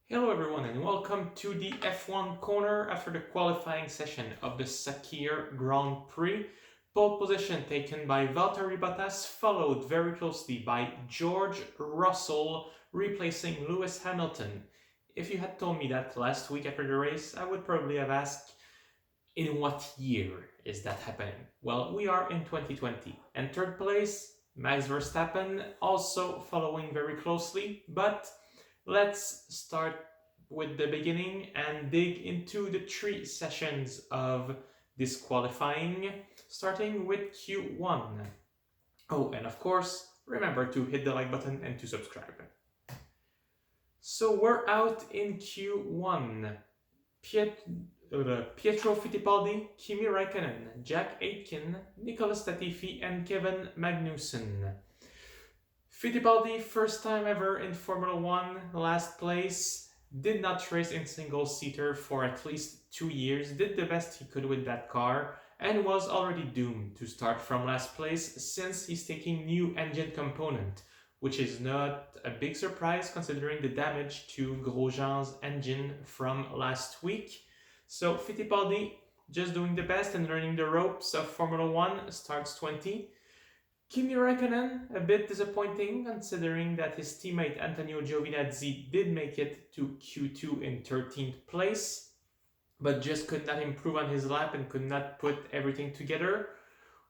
Hello everyone and welcome to the F1 corner after the qualifying session of the Sakhir Grand Prix. Pole position taken by Valtteri Bottas, followed very closely by George Russell, replacing Lewis Hamilton. If you had told me that last week after the race, I would probably have asked, in what year is that happening? Well, we are in 2020. And third place, Max Verstappen, also following very closely, but let's start with the beginning and dig into the three sessions of this qualifying, starting with Q1. Oh, and of course, remember to hit the like button and to subscribe. So we're out in Q1. Pietro Fitipaldi, Kimi Räikkönen, Jack Aitkin, Nicholas Latifi, and Kevin Magnussen. Fittipaldi, first time ever in Formula 1, last place, did not race in single-seater for at least 2 years, did the best he could with that car, and was already doomed to start from last place since he's taking new engine component, which is not a big surprise considering the damage to Grosjean's engine from last week. So Fittipaldi, just doing the best and learning the ropes of Formula 1, starts 20. Kimi Räikkönen, a bit disappointing considering that his teammate Antonio Giovinazzi did make it to Q2 in 13th place, but just could not improve on his lap and could not put everything together.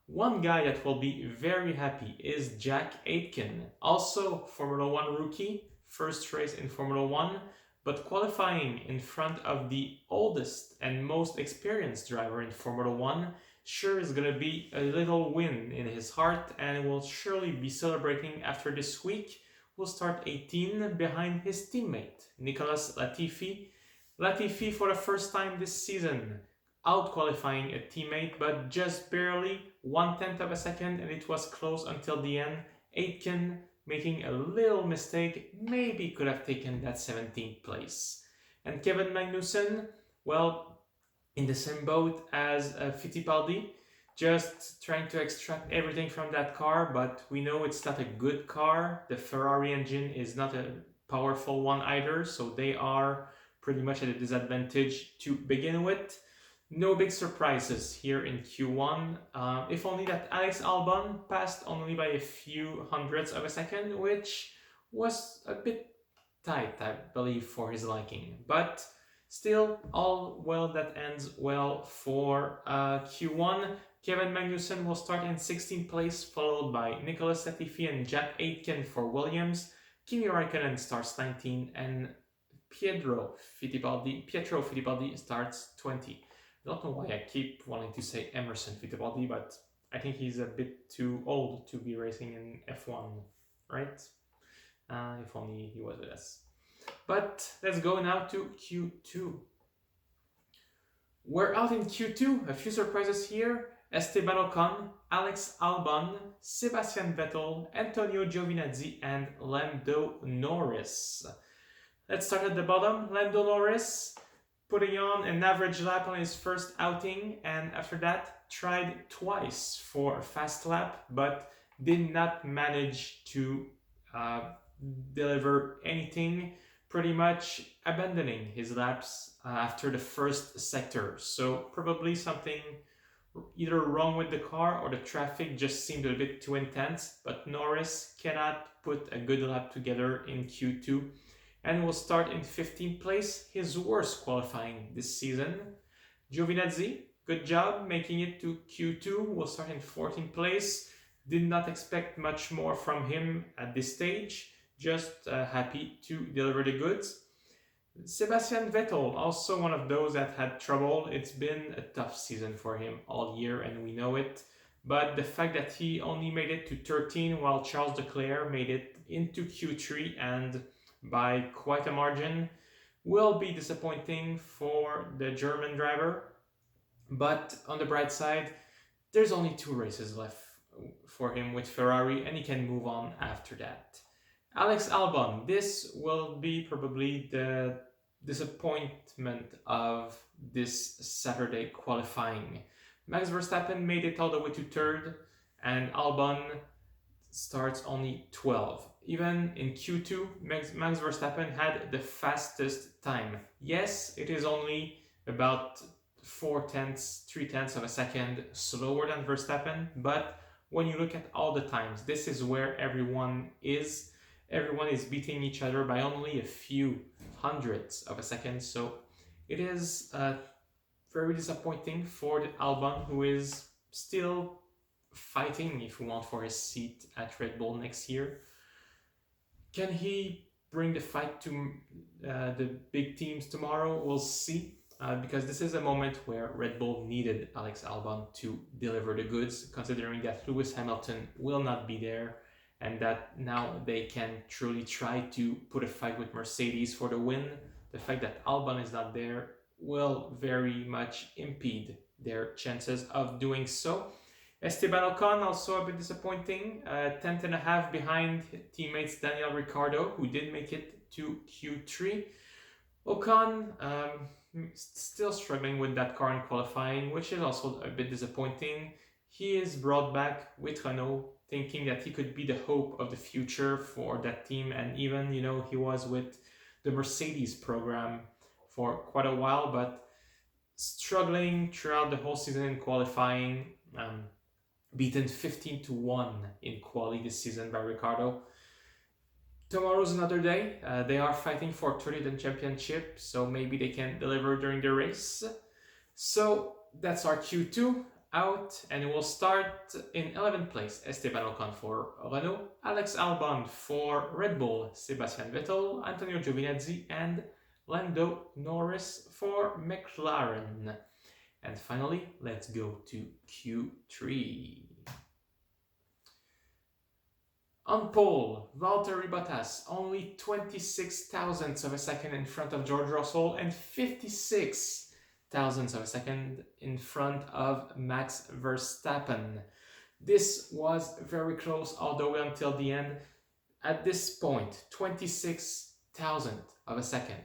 One guy that will be very happy is Jack Aitkin, also Formula 1 rookie, first race in Formula 1, but qualifying in front of the oldest and most experienced driver in Formula 1 sure is going to be a little win in his heart and will surely be celebrating after this week. Will start 18 behind his teammate, Nicholas Latifi. Latifi for the first time this season, out-qualifying a teammate, but just barely 1/10 of a second, and it was close until the end. Aitkin making a little mistake, maybe could have taken that 17th place. And Kevin Magnussen, well, in the same boat as Fittipaldi, just trying to extract everything from that car, but we know it's not a good car. The Ferrari engine is not a powerful one either, so they are pretty much at a disadvantage to begin with. No big surprises here in Q1, if only that Alex Albon passed only by a few hundredths of a second, which was a bit tight, I believe, for his liking. But still, all well that ends well for Q1. Kevin Magnussen will start in 16th place, followed by Nicholas Latifi and Jack Aitkin for Williams. Kimi Räikkönen starts 19, and Pietro Fittipaldi starts 20. I don't know why I keep wanting to say Emerson Fittipaldi, but I think he's a bit too old to be racing in F1, right? If only he was with us. But let's go now to Q2. We're out in Q2. A few surprises here. Esteban Ocon, Alex Albon, Sebastian Vettel, Antonio Giovinazzi, and Lando Norris. Let's start at the bottom. Lando Norris putting on an average lap on his first outing, and after that tried twice for a fast lap, but did not manage to deliver anything, pretty much abandoning his laps after the first sector. So probably something either wrong with the car or the traffic just seemed a bit too intense, but Norris cannot put a good lap together in Q2 and will start in 15th place, his worst qualifying this season. Giovinazzi, good job making it to Q2, will start in 14th place. Did not expect much more from him at this stage, just happy to deliver the goods. Sebastian Vettel, also one of those that had trouble. It's been a tough season for him all year, and we know it. But the fact that he only made it to 13 while Charles Leclerc made it into Q3 and by quite a margin will be disappointing for the German driver. But on the bright side, there's only 2 races left for him with Ferrari, and he can move on after that. Alex Albon, this will be probably the disappointment of this Saturday qualifying. Max Verstappen made it all the way to 3rd, and Albon starts only 12. even in Q2, Max Verstappen had the fastest time. Yes, it is only about 3 tenths of a second slower than Verstappen, but when you look at all the times, this is where everyone is. Everyone is beating each other by only a few hundredths of a second, so it is very disappointing for the Albon, who is still fighting, if you want, for his seat at Red Bull next year. Can he bring the fight to the big teams tomorrow? We'll see. Because this is a moment where Red Bull needed Alex Albon to deliver the goods, considering that Lewis Hamilton will not be there and that now they can truly try to put a fight with Mercedes for the win. The fact that Albon is not there will very much impede their chances of doing so. Esteban Ocon, also a bit disappointing, 10th and a half behind teammates Daniel Ricciardo, who did make it to Q3. Ocon still struggling with that car in qualifying, which is also a bit disappointing. He is brought back with Renault, thinking that he could be the hope of the future for that team, and even, he was with the Mercedes program for quite a while, but struggling throughout the whole season in qualifying, beaten 15-1 in Quali this season by Ricciardo. Tomorrow's another day. They are fighting for 30th championship, so maybe they can deliver during the race. So that's our Q2 out, and we'll start in 11th place. Esteban Ocon for Renault, Alex Albon for Red Bull, Sebastian Vettel, Antonio Giovinazzi, and Lando Norris for McLaren. And finally, let's go to Q3. On pole, Valtteri Bottas, only 26 thousandths of a second in front of George Russell and 56 thousandths of a second in front of Max Verstappen. This was very close all the way until the end. At this point, 26 thousandths of a second.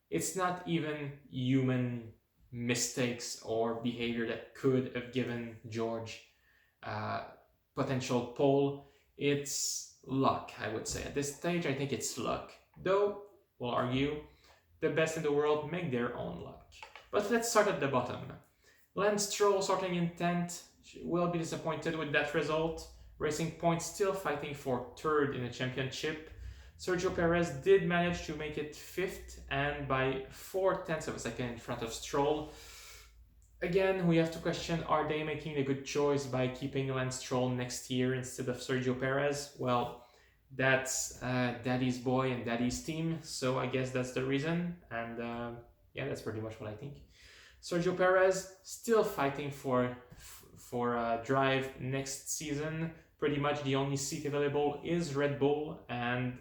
It's not even human mistakes or behavior that could have given George potential pole. It's luck, I would say. At this stage, I think it's luck. Though, we'll argue, the best in the world make their own luck. But let's start at the bottom. Lance Stroll starting in 10th, will be disappointed with that result. Racing Point still fighting for 3rd in the championship. Sergio Perez did manage to make it 5th and by 4 tenths of a second in front of Stroll. Again, we have to question, are they making a good choice by keeping Lance Stroll next year instead of Sergio Perez? Well, that's Daddy's boy and Daddy's team, so I guess that's the reason. And yeah, that's pretty much what I think. Sergio Perez still fighting for a drive next season. Pretty much the only seat available is Red Bull, and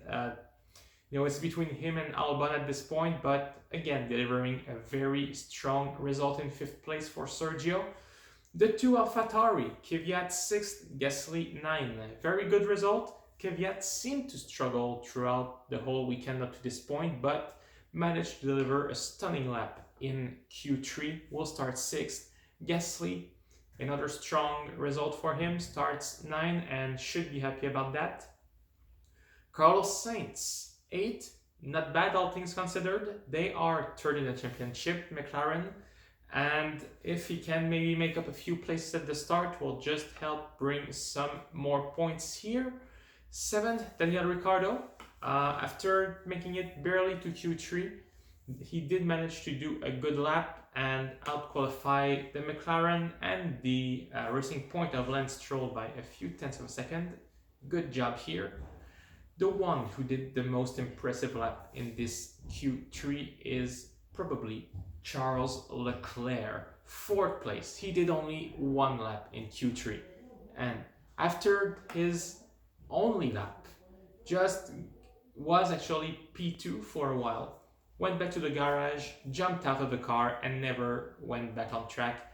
it's between him and Albon at this point, but again, delivering a very strong result in 5th place for Sergio. The two AlphaTauri, Kvyat 6th, Gasly 9th. Very good result. Kvyat seemed to struggle throughout the whole weekend up to this point, but managed to deliver a stunning lap in Q3. Will start 6th. Gasly, another strong result for him, starts 9th and should be happy about that. Carlos Sainz, 8th, not bad all things considered. They are 3rd in the championship, McLaren, and if he can maybe make up a few places at the start, will just help bring some more points here. 7th, Daniel Ricciardo, after making it barely to Q3, he did manage to do a good lap and out-qualify the McLaren and the Racing Point of Lance Stroll by a few tenths of a second. Good job here. The one who did the most impressive lap in this Q3 is probably Charles Leclerc, 4th place. He did only 1 lap in Q3, and after his only lap, just was actually P2 for a while, went back to the garage, jumped out of the car, and never went back on track.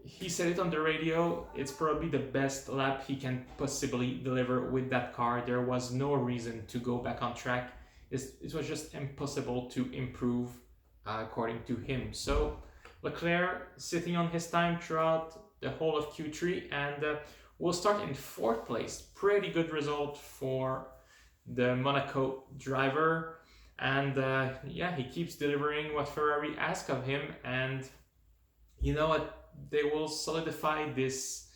He said it on the radio, it's probably the best lap he can possibly deliver with that car. There was no reason to go back on track. It was just impossible to improve, according to him. So Leclerc sitting on his time throughout the whole of Q3 and will start in 4th place. Pretty good result for the Monaco driver. And yeah, he keeps delivering what Ferrari ask of him. And you know what? They will solidify this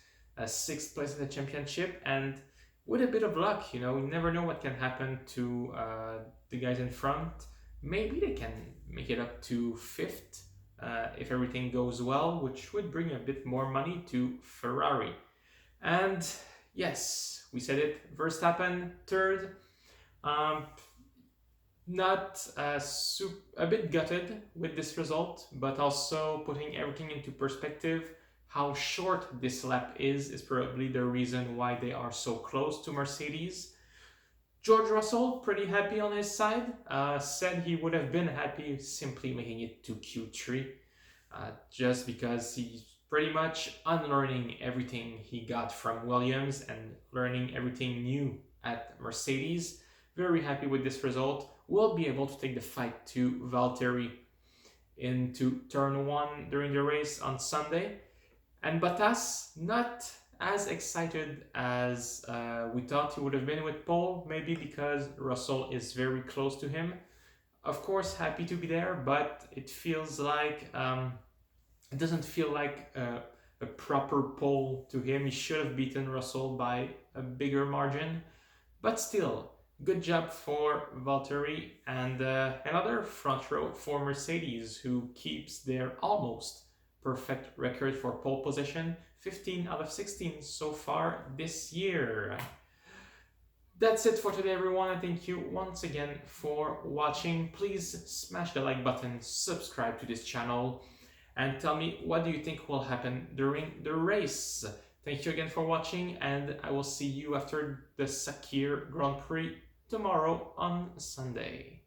sixth place in the championship. And with a bit of luck, you never know what can happen to the guys in front. Maybe they can make it up to fifth if everything goes well, which would bring a bit more money to Ferrari. And yes, we said it. Verstappen third. Um, Not a bit gutted with this result, but also putting everything into perspective. How short this lap is probably the reason why they are so close to Mercedes. George Russell, pretty happy on his side, said he would have been happy simply making it to Q3, just because he's pretty much unlearning everything he got from Williams and learning everything new at Mercedes. Very happy with this result. Will be able to take the fight to Valtteri into turn 1 during the race on Sunday. And Bottas, not as excited as we thought he would have been with pole, maybe because Russell is very close to him. Of course, happy to be there, but it feels like it doesn't feel like a proper pole to him. He should have beaten Russell by a bigger margin, but still, good job for Valtteri and another front row for Mercedes, who keeps their almost perfect record for pole position, 15 out of 16 so far this year. That's it for today, everyone. Thank you once again for watching. Please smash the like button, subscribe to this channel, and tell me what do you think will happen during the race. Thank you again for watching, and I will see you after the Sakhir Grand Prix tomorrow on Sunday.